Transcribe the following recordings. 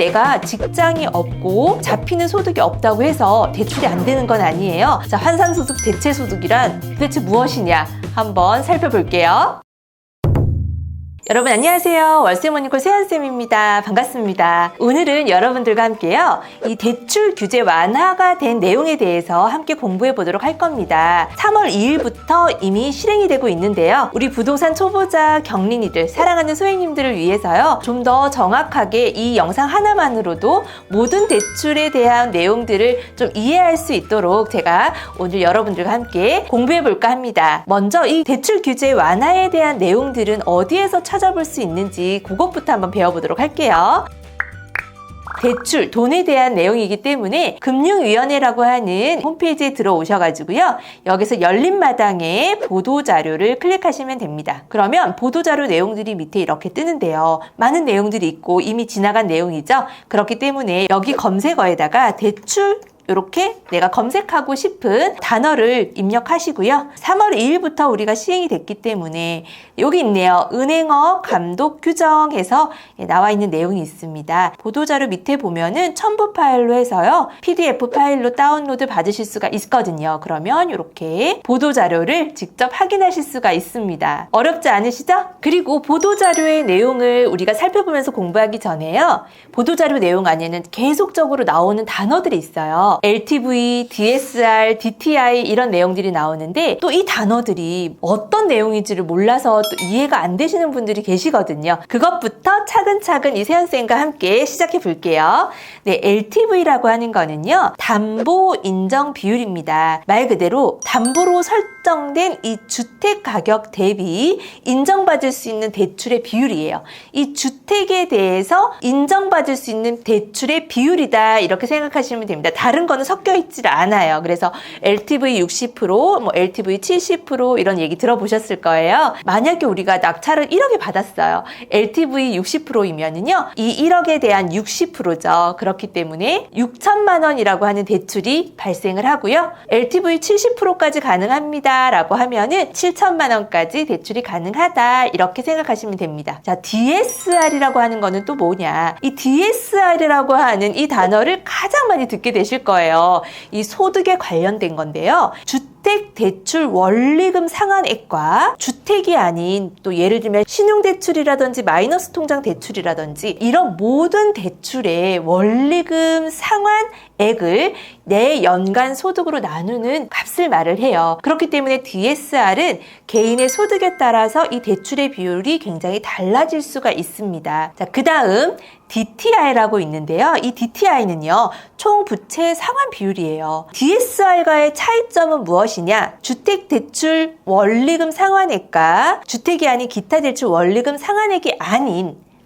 내가 직장이 없고 잡히는 소득이 없다고 해서 대출이 안 되는 건 아니에요. 자, 환산소득 대체소득이란 도대체 무엇이냐 한번 살펴볼게요. 여러분 안녕하세요. 월세모닝콜 세연쌤입니다. 반갑습니다. 오늘은 여러분들과 함께요. 이 대출 규제 완화가 된 내용에 대해서 함께 공부해 보도록 할 겁니다. 3월 2일부터 이미 실행이 되고 있는데요. 우리 부동산 초보자 경린이들, 사랑하는 소액님들을 위해서요. 좀 더 정확하게 이 영상 하나만으로도 모든 대출에 대한 내용들을 좀 이해할 수 있도록 제가 오늘 여러분들과 함께 공부해 볼까 합니다. 먼저 이 대출 규제 완화에 대한 내용들은 어디에서 찾아볼 수 있는지 그것부터 한번 배워보도록 할게요. 대출, 돈에 대한 내용이기 때문에 금융위원회라고 하는 홈페이지에 들어오셔가지고요. 여기서 열린 마당에 보도자료를 클릭하시면 됩니다. 그러면 보도자료 내용들이 밑에 이렇게 뜨는데요. 많은 내용들이 있고 이미 지나간 내용이죠. 그렇기 때문에 여기 검색어에다가 대출 이렇게 내가 검색하고 싶은 단어를 입력하시고요. 3월 2일부터 우리가 시행이 됐기 때문에 여기 있네요. 은행업 감독 규정에서 나와 있는 내용이 있습니다. 보도자료 밑에 보면은 첨부 파일로 해서요. PDF 파일로 다운로드 받으실 수가 있거든요. 그러면 이렇게 보도자료를 직접 확인하실 수가 있습니다. 어렵지 않으시죠? 그리고 보도자료의 내용을 우리가 살펴보면서 공부하기 전에요. 보도자료 내용 안에는 계속적으로 나오는 단어들이 있어요. LTV, DSR, DTI 이런 내용들이 나오는데 또 이 단어들이 어떤 내용인지를 몰라서 또 이해가 안 되시는 분들이 계시거든요. 그것부터 차근차근 이 세연쌤과 함께 시작해 볼게요. 네, LTV라고 하는 거는요. 담보 인정 비율입니다. 말 그대로 담보로 설정된 이 주택 가격 대비 인정받을 수 있는 대출의 비율이에요. 이 주택에 대해서 인정받을 수 있는 대출의 비율이다 이렇게 생각하시면 됩니다. 다른 거는 섞여 있질 않아요. 그래서 LTV 60%, 뭐 LTV 70% 이런 얘기 들어보셨을 거예요. 만약에 우리가 낙찰을 1억에 받았어요. LTV 60%이면은요. 이 1억에 대한 60%죠. 그렇기 때문에 6천만 원이라고 하는 대출이 발생을 하고요. LTV 70%까지 가능합니다. 라고 하면은 7천만 원까지 대출이 가능하다. 이렇게 생각하시면 됩니다. 자, DSR이라고 하는 거는 또 뭐냐? 이 DSR이라고 하는 이 단어를 가장 많이 듣게 되실 거예요. 이 소득에 관련된 건데요. 주택 대출 원리금 상환액과 주택이 아닌 또 예를 들면 신용대출이라든지 마이너스 통장 대출이라든지 이런 모든 대출의 원리금 상환액을 내 연간 소득으로 나누는 값을 말을 해요. 그렇기 때문에 DSR은 개인의 소득에 따라서 이 대출의 비율이 굉장히 달라질 수가 있습니다. 자, 그 다음 DTI라고 있는데요. 이 DTI는요, 총 부채 상환 비율이에요. DSR과의 차이점은 무엇이냐? 주택 대출 원리금 상환액과 주택이 아닌 기타 대출 원리금 상환액이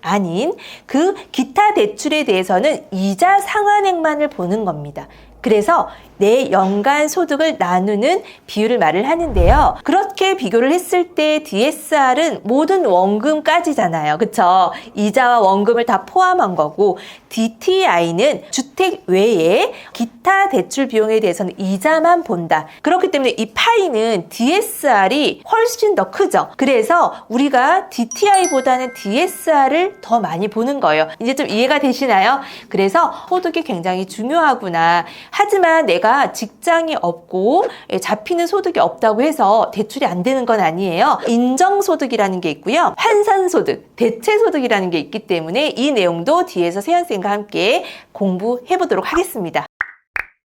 아닌 그 기타 대출에 대해서는 이자 상환액만을 보는 겁니다. 그래서 내 연간 소득을 나누는 비율을 말을 하는데요. 그렇게 비교를 했을 때 DSR은 모든 원금까지잖아요. 그쵸? 이자와 원금을 다 포함한 거고 DTI는 주택 외에 기타 대출 비용에 대해서는 이자만 본다. 그렇기 때문에 이 파이는 DSR이 훨씬 더 크죠. 그래서 우리가 DTI보다는 DSR을 더 많이 보는 거예요. 이제 좀 이해가 되시나요? 그래서 소득이 굉장히 중요하구나. 하지만 내가 직장이 없고 잡히는 소득이 없다고 해서 대출이 안 되는 건 아니에요. 인정소득이라는 게 있고요. 환산소득, 대체소득이라는 게 있기 때문에 이 내용도 뒤에서 세연쌤과 함께 공부해 보도록 하겠습니다.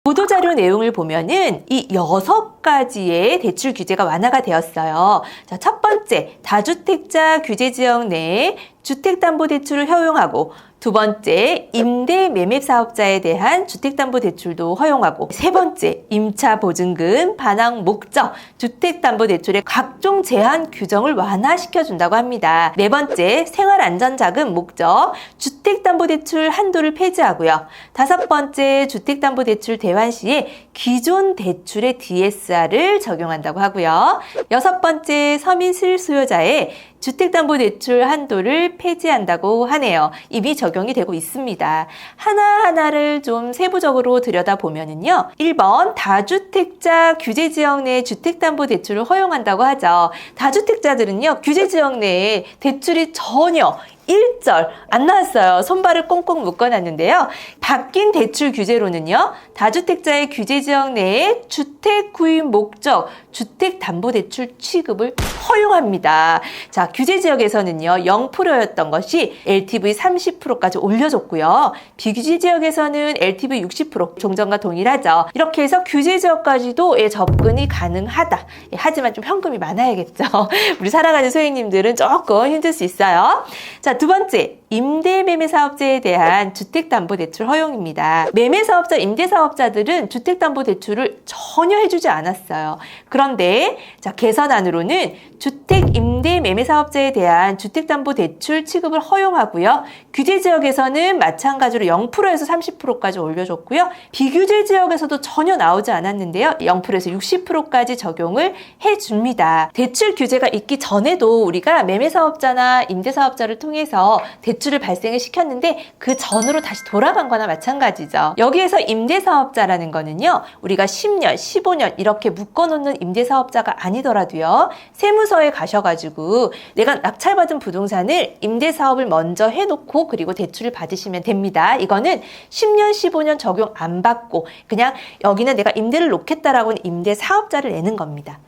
보도자료 내용을 보면은 이 6가지의 대출 규제가 완화가 되었어요. 자, 첫 번째, 다주택자 규제지역 내에 주택담보대출을 허용하고 두 번째, 임대 매매 사업자에 대한 주택담보대출도 허용하고 세 번째, 임차보증금, 반환 목적, 주택담보대출의 각종 제한 규정을 완화시켜준다고 합니다. 네 번째, 생활안전자금 목적, 주택담보대출 한도를 폐지하고요. 다섯 번째, 주택담보대출 대환 시에 기존 대출의 DSR을 적용한다고 하고요. 여섯 번째, 서민 실수요자의 주택담보대출 한도를 폐지한다고 하네요. 이미 적용이 되고 있습니다. 하나하나를 좀 세부적으로 들여다보면은요. 1번 다주택자 규제지역 내 주택담보대출을 허용한다고 하죠. 다주택자들은요. 규제지역 내에 대출이 전혀 1절 안 나왔어요. 손발을 꽁꽁 묶어놨는데요. 바뀐 대출 규제로는요. 다주택자의 규제지역 내에 주택 구입 목적 주택담보대출 취급을 허용합니다. 자, 규제지역에서는요. 0%였던 것이 LTV 30%까지 올려줬고요. 비규제지역에서는 LTV 60% 종전과 동일하죠. 이렇게 해서 규제지역까지도 접근이 가능하다. 하지만 좀 현금이 많아야겠죠. 우리 사랑하는 소액님들은 조금 힘들 수 있어요. 자, 두 번째, 임대매매사업자에 대한 주택담보대출 허용입니다. 매매사업자, 임대사업자들은 주택담보대출을 전혀 해주지 않았어요. 그런데 자, 개선안으로는 주택임대매매사업자에 대한 주택담보대출 취급을 허용하고요. 규제지역에서는 마찬가지로 0%에서 30%까지 올려줬고요. 비규제지역에서도 전혀 나오지 않았는데요. 0%에서 60%까지 적용을 해줍니다. 대출 규제가 있기 전에도 우리가 매매사업자나 임대사업자를 통해서 대출을 발생을 시켰는데 그 전으로 다시 돌아간 거나 마찬가지죠. 여기에서 임대사업자라는 거는요. 우리가 10년, 15년 이렇게 묶어놓는 임대사업자가 아니더라도요. 세무서에 가셔가지고 내가 낙찰받은 부동산을 임대사업을 먼저 해놓고 그리고 대출을 받으시면 됩니다. 이거는 10년, 15년 적용 안 받고 그냥 여기는 내가 임대를 놓겠다라고는 임대사업자를 내는 겁니다.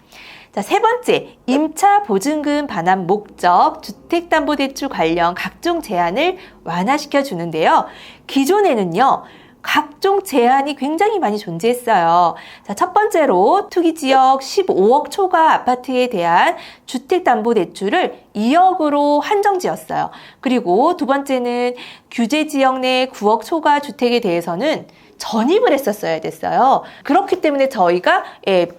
자, 세 번째, 임차 보증금 반환 목적 주택담보대출 관련 각종 제한을 완화시켜 주는데요. 기존에는요. 각종 제한이 굉장히 많이 존재했어요. 자, 첫 번째로 투기지역 15억 초과 아파트에 대한 주택담보대출을 2억으로 한정지었어요. 그리고 두 번째는 규제지역 내 9억 초과 주택에 대해서는 전입을 했었어야 됐어요. 그렇기 때문에 저희가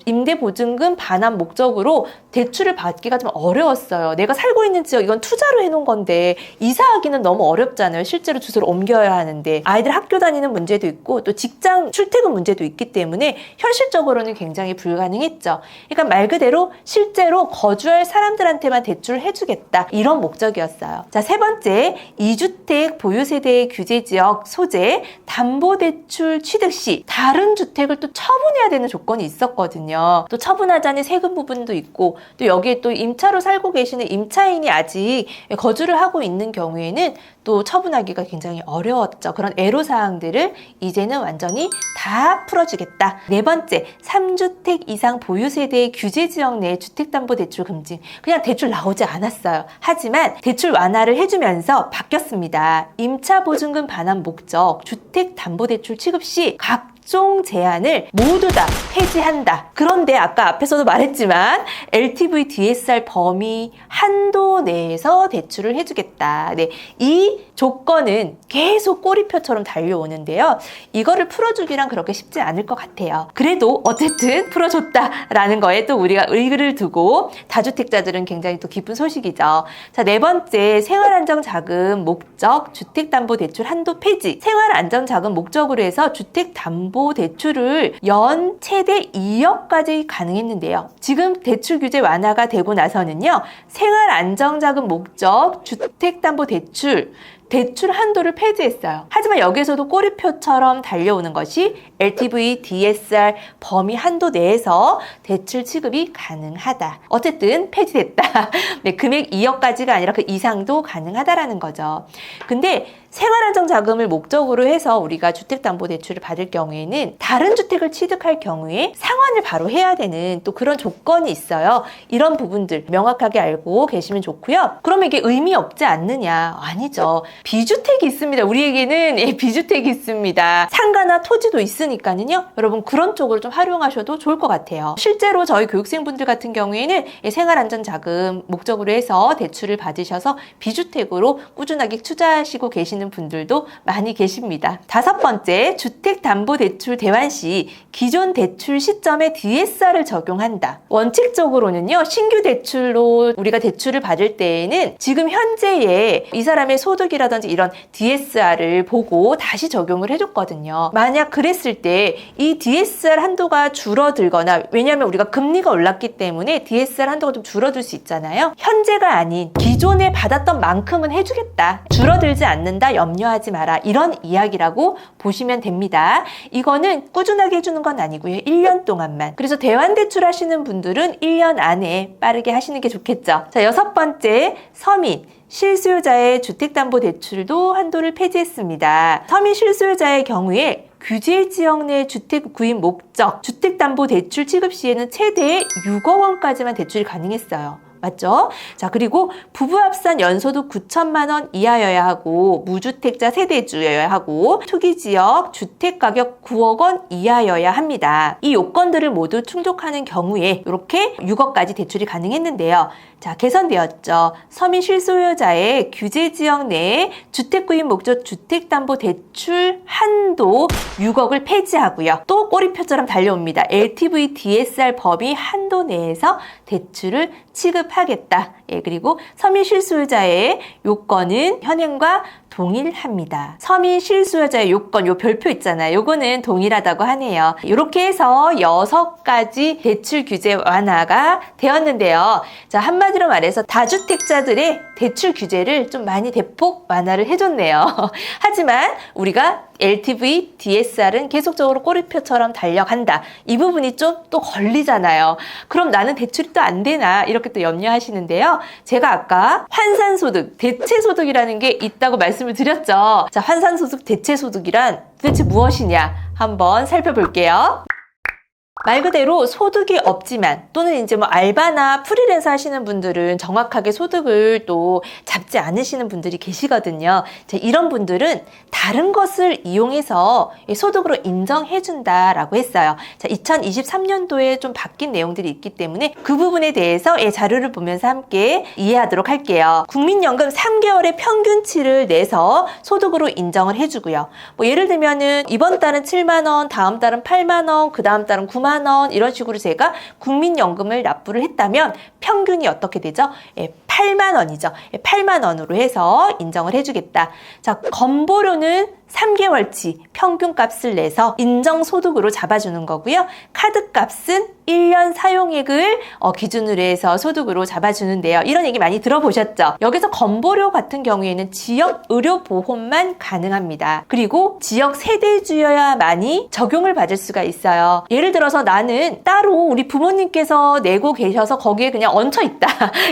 임대보증금 반환 목적으로 대출을 받기가 좀 어려웠어요. 내가 살고 있는 지역 이건 투자로 해놓은 건데 이사하기는 너무 어렵잖아요. 실제로 주소를 옮겨야 하는데 아이들 학교 다니는 문제도 있고 또 직장 출퇴근 문제도 있기 때문에 현실적으로는 굉장히 불가능했죠. 그러니까 말 그대로 실제로 거주할 사람들한테만 대출을 해주겠다 이런 목적이었어요. 자, 세 번째, 2주택 보유세대 규제지역 소재 담보대출 취득 시 다른 주택을 또 처분해야 되는 조건이 있었거든요. 또 처분하자는 세금 부분도 있고 또 여기에 또 임차로 살고 계시는 임차인이 아직 거주를 하고 있는 경우에는 또 처분하기가 굉장히 어려웠죠. 그런 애로사항들을 이제는 완전히 다 풀어주겠다. 네 번째, 3주택 이상 보유세대의 규제지역 내 주택담보대출 금지. 그냥 대출 나오지 않았어요. 하지만 대출 완화를 해주면서 바뀌었습니다. 임차보증금 반환 목적 주택담보대출 취급 시 각종 제한을 모두 다 폐지한다. 그런데 아까 앞에서도 말했지만 LTV DSR 범위 한도 내에서 대출을 해주겠다. 네, 이 조건은 계속 꼬리표처럼 달려오는데요. 이거를 풀어주기란 그렇게 쉽지 않을 것 같아요. 그래도 어쨌든 풀어줬다라는 거에 또 우리가 의의를 두고 다주택자들은 굉장히 또 기쁜 소식이죠. 자, 네 번째, 생활안정자금 목적 주택담보대출 한도 폐지. 생활안정자금 목적으로 해서 주택담보대출을 연 최대 2억까지 가능했는데요. 지금 대출 규제 완화가 되고 나서는요. 생활안정자금 목적 주택담보대출 대출 한도를 폐지했어요. 하지만 여기에서도 꼬리표처럼 달려오는 것이 LTV, DSR 범위 한도 내에서 대출 취급이 가능하다. 어쨌든 폐지됐다. 네, 금액 2억까지가 아니라 그 이상도 가능하다라는 거죠. 근데 생활안정자금을 목적으로 해서 우리가 주택담보대출을 받을 경우에는 다른 주택을 취득할 경우에 상환을 바로 해야 되는 또 그런 조건이 있어요. 이런 부분들 명확하게 알고 계시면 좋고요. 그러면 이게 의미 없지 않느냐? 아니죠. 비주택이 있습니다. 우리에게는 비주택이 있습니다. 상가나 토지도 있으니까는요. 여러분 그런 쪽으로 좀 활용하셔도 좋을 것 같아요. 실제로 저희 교육생분들 같은 경우에는 생활안전자금 목적으로 해서 대출을 받으셔서 비주택으로 꾸준하게 투자하시고 계시는 분들도 많이 계십니다. 다섯 번째, 주택담보대출 대환 시 기존 대출 시점에 DSR을 적용한다. 원칙적으로는요. 신규 대출로 우리가 대출을 받을 때에는 지금 현재의 이 사람의 소득이라든지 이런 DSR을 보고 다시 적용을 해줬거든요. 만약 그랬을 때 이 DSR 한도가 줄어들거나 왜냐하면 우리가 금리가 올랐기 때문에 DSR 한도가 좀 줄어들 수 있잖아요. 현재가 아닌 기존에 받았던 만큼은 해주겠다. 줄어들지 않는다. 되니까 염려하지 마라. 이런 이야기라고 보시면 됩니다. 이거는 꾸준하게 해주는 건 아니고요. 1년 동안만. 그래서 대환대출 하시는 분들은 1년 안에 빠르게 하시는 게 좋겠죠. 자, 6번째, 서민. 실수요자의 주택담보대출도 한도를 폐지했습니다. 서민 실수요자의 경우에 규제 지역 내 주택 구입 목적 주택담보대출 취급 시에는 최대 6억 원까지만 대출이 가능했어요. 맞죠? 자, 그리고 부부 합산 연소득 9천만 원 이하여야 하고 무주택자 세대주여야 하고 투기지역 주택가격 9억 원 이하여야 합니다. 이 요건들을 모두 충족하는 경우에 이렇게 6억까지 대출이 가능했는데요. 자, 개선되었죠. 서민 실소유자의 규제지역 내에 주택구입 목적 주택담보대출 한도 6억을 폐지하고요. 또 꼬리표처럼 달려옵니다. LTV DSR 범위 한도 내에서 대출을 취급하겠다. 예, 그리고 서민 실수요자의 요건은 현행과 동일합니다. 서민 실수요자의 요건, 요 별표 있잖아요. 요거는 동일하다고 하네요. 이렇게 해서 6가지 대출 규제 완화가 되었는데요. 자, 한마디로 말해서 다주택자들의 대출 규제를 좀 많이 대폭 완화를 해줬네요. 하지만 우리가 LTV, DSR은 계속적으로 꼬리표처럼 달려간다. 이 부분이 좀 또 걸리잖아요. 그럼 나는 대출이 또 안 되나? 이렇게 또 염려하시는데요. 제가 아까 환산소득, 대체소득이라는 게 있다고 말씀을 드렸죠. 자, 환산소득, 대체소득이란 도대체 무엇이냐? 한번 살펴볼게요. 말 그대로 소득이 없지만 또는 이제 뭐 알바나 프리랜서 하시는 분들은 정확하게 소득을 또 잡지 않으시는 분들이 계시거든요. 자, 이런 분들은 다른 것을 이용해서 소득으로 인정해준다라고 했어요. 자, 2023년도에 좀 바뀐 내용들이 있기 때문에 그 부분에 대해서 자료를 보면서 함께 이해하도록 할게요. 국민연금 3개월의 평균치를 내서 소득으로 인정을 해주고요. 뭐 예를 들면은 이번 달은 7만 원, 다음 달은 8만 원, 그 다음 달은 9만 원 이런 식으로 제가 국민연금을 납부를 했다면 평균이 어떻게 되죠? 8만 원이죠. 8만 원으로 해서 인정을 해주겠다. 자, 건보료는 3개월치 평균값을 내서 인정소득으로 잡아주는 거고요. 카드값은 1년 사용액을 기준으로 해서 소득으로 잡아주는데요. 이런 얘기 많이 들어보셨죠? 여기서 건보료 같은 경우에는 지역 의료보험만 가능합니다. 그리고 지역 세대주여야만이 적용을 받을 수가 있어요. 예를 들어서 나는 따로 우리 부모님께서 내고 계셔서 거기에 그냥 얹혀 있다.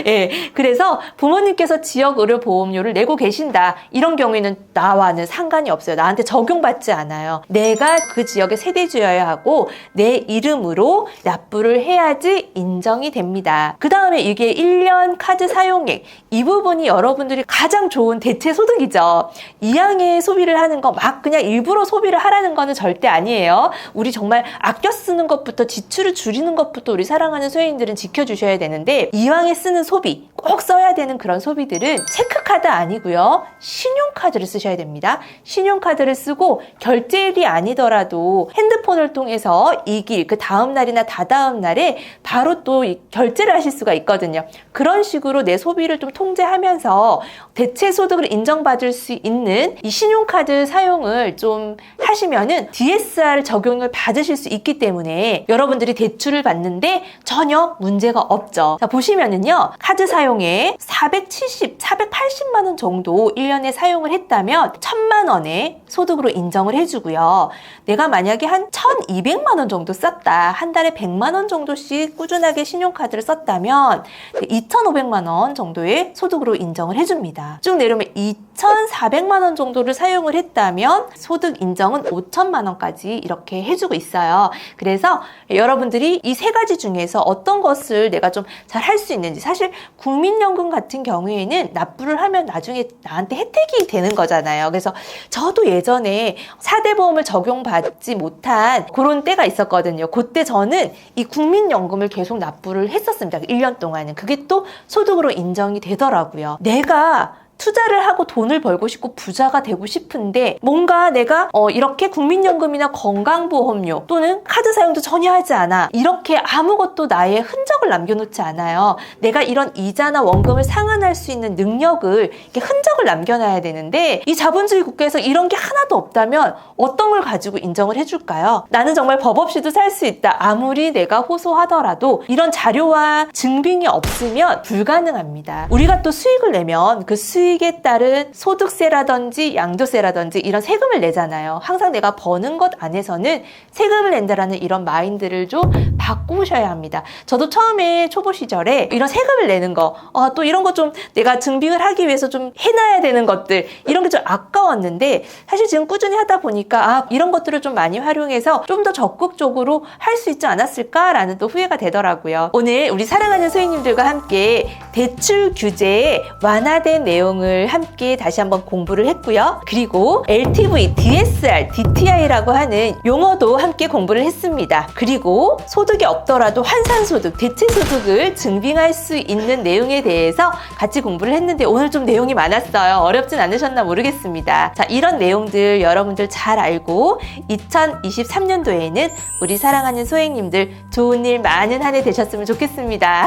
예, 그래서 부모님께서 지역 의료보험료를 내고 계신다. 이런 경우에는 나와는 상관이 없어요. 나한테 적용받지 않아요. 내가 그 지역의 세대주여야 하고 내 이름으로 납부를 해야지 인정이 됩니다. 그 다음에 이게 1년 카드 사용액, 이 부분이 여러분들이 가장 좋은 대체 소득이죠. 이왕에 소비를 하는 거 막 그냥 일부러 소비를 하라는 거는 절대 아니에요. 우리 정말 아껴 쓰는 것부터 지출을 줄이는 것부터 우리 사랑하는 소유인들은 지켜주셔야 되는데 이왕에 쓰는 소비, 꼭 써야 되는 그런 소비들은 체크카드 아니고요. 신용카드를 쓰셔야 됩니다. 신용카드를 쓰고 결제일이 아니더라도 핸드폰을 통해서 이 길, 그 다음 날이나 다다음 날에 바로 또 결제를 하실 수가 있거든요. 그런 식으로 내 소비를 좀 통제하면서 대체 소득을 인정받을 수 있는 이 신용카드 사용을 좀 하시면은 DSR 적용을 받으실 수 있기 때문에 여러분들이 대출을 받는데 전혀 문제가 없죠. 자, 보시면은요. 카드 사용에 480만 원 정도 1년에 사용을 했다면 1,000만 원의 소득으로 인정을 해주고요. 내가 만약에 한 1,200만 원 정도 썼다. 한 달에 100만 원 정도씩 꾸준하게 신용카드를 썼다면 2,500만 원 정도의 소득으로 인정을 해줍니다. 쭉 내려오면 2,400만 원 정도를 사용을 했다면 소득 인정은 5천만 원까지 이렇게 해주고 있어요. 그래서 여러분들이 이 세 가지 중에서 어떤 것을 내가 좀 잘 할 수 있는지, 사실 국민연금 같은 경우에는 납부를 하면 나중에 나한테 혜택이 되는 거잖아요. 그래서 저도 예전에 4대 보험을 적용받지 못한 그런 때가 있었거든요. 그때 저는 이 국민연금을 계속 납부를 했었습니다. 1년 동안은. 그게 또 소득으로 인정이 되더라고요. 내가 투자를 하고 돈을 벌고 싶고 부자가 되고 싶은데 뭔가 내가 이렇게 국민연금이나 건강보험료 또는 카드 사용도 전혀 하지 않아. 이렇게 아무것도 나의 흔적을 남겨놓지 않아요. 내가 이런 이자나 원금을 상환할 수 있는 능력을, 이렇게 흔적을 남겨놔야 되는데 이 자본주의 국가에서 이런 게 하나도 없다면 어떤 걸 가지고 인정을 해줄까요? 나는 정말 법 없이도 살 수 있다. 아무리 내가 호소하더라도 이런 자료와 증빙이 없으면 불가능합니다. 우리가 또 수익을 내면 그 수익 수익에 따른 소득세라든지 양도세라든지 이런 세금을 내잖아요. 항상 내가 버는 것 안에서는 세금을 낸다라는 이런 마인드를 좀 바꾸셔야 합니다. 저도 처음에 초보 시절에 이런 세금을 내는 거, 또 이런 거 좀 내가 증빙을 하기 위해서 좀 해놔야 되는 것들, 이런 게 좀 아까웠는데 사실 지금 꾸준히 하다 보니까 이런 것들을 좀 많이 활용해서 좀 더 적극적으로 할 수 있지 않았을까라는 또 후회가 되더라고요. 오늘 우리 사랑하는 소행님들과 함께 대출 규제의 완화된 내용을 함께 다시 한번 공부를 했고요. 그리고 LTV, DSR, DTI라고 하는 용어도 함께 공부를 했습니다. 그리고 소득이 없더라도 환산소득, 대체소득을 증빙할 수 있는 내용에 대해서 같이 공부를 했는데 오늘 좀 내용이 많았어요. 어렵진 않으셨나 모르겠습니다. 자, 이런 내용들 여러분들 잘 알고 2023년도에는 우리 사랑하는 소행님들 좋은 일 많은 한 해 되셨으면 좋겠습니다.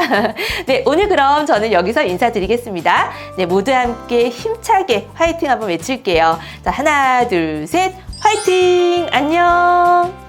네, 오늘 그럼 저는 여기서 인사드리겠습니다. 네, 모두 함께 힘차게 화이팅 한번 외칠게요. 자, 하나, 둘, 셋, 화이팅! 안녕!